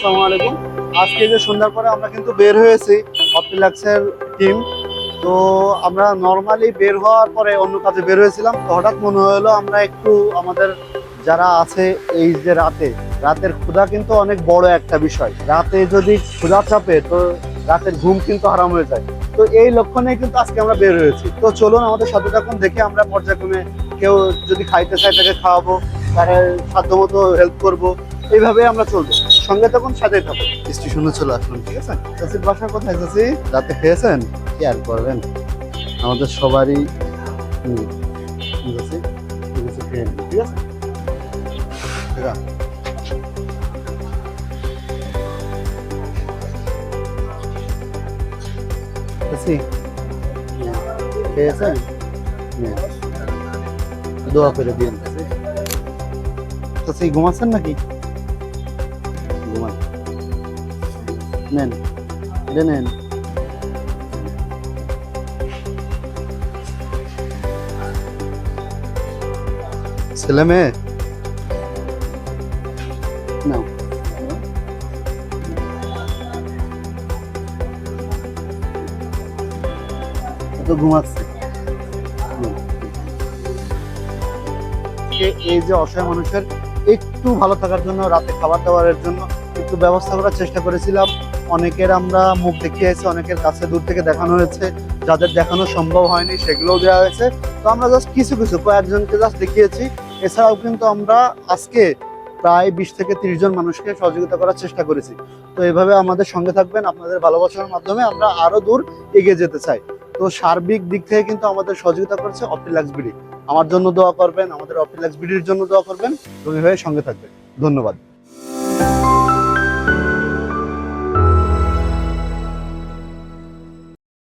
আসসালামু আলাইকুম। আজকে যে সন্ধ্যার পরে আমরা কিন্তু বের হয়েছি অপটিলাক্সের টিম। তো আমরা নর্মালি বের হওয়ার পরে অন্য কাজে বের হয়েছিলাম, তো হঠাৎ মনে হলো আমরা একটু আমাদের যারা আছে এই যে রাতের ক্ষুধা কিন্তু অনেক বড় একটা বিষয়। রাতে যদি ক্ষুধা চাপে তো রাতের ঘুম কিন্তু হারাম হয়ে যায়। তো এই লক্ষণে কিন্তু আজকে আমরা বের হয়েছি। তো চলুন আমাদের সাথে থাকুন, দেখে আমরা পর্যায়ক্রমে কেউ যদি খাইতে চায় তাকে খাওয়াবো, তারা সাধ্যমতো হেল্প করবো, এইভাবে আমরা চলবো। সঙ্গে তখন সাথে থাকবো। স্টেশনে চলে আসলাম, ঠিক আছে? চাচির বাসা কোথায় চাচি? রাতে খেয়েছেন? কি আর করবেন, আমাদের সবারই ঠিক আছে, ঠিক আছে, খেয়ে নিন, ঠিক আছে? ঠিক আছে। চাচি, খেয়েছেন? নিন, দোয়া করে দিন। চাচি ঘুমাচ্ছেন নাকি? ঘুমান, নেন, এটা নেন। ছেলে মেয়ে নাও, তো ঘুমাচ্ছে। এই যে অসহায় মানুষের একটু ভালো থাকার জন্য, রাতে খাবার দাবারের জন্য একটু ব্যবস্থা করার চেষ্টা করেছিলাম। অনেকের আমরা মুখ দেখিয়েছি, অনেকের কাছে দূর থেকে দেখানো হয়েছে, যাদের দেখানো সম্ভব হয়নি সেগুলোও দেওয়া হয়েছে। তো আমরা জাস্ট কিছু কয়েকজনকে জাস্ট দেখিয়েছি। এছাড়াও কিন্তু আমরা আজকে প্রায় 20 থেকে 30 জন মানুষকে সহযোগিতা করার চেষ্টা করেছি। তো এভাবে আমাদের সঙ্গে থাকবেন, আপনাদের ভালোবাসার মাধ্যমে আমরা আরো দূর এগিয়ে যেতে চাই। তো সার্বিক দিক থেকে কিন্তু আমাদের সহযোগিতা করছে অপটিলাক্স বিডি। আমার জন্য দোয়া করবেন, আমাদের অপটিলাক্স বিডির জন্য দোয়া করবেন, তুমি হয়ে সঙ্গে থাকবেন। ধন্যবাদ।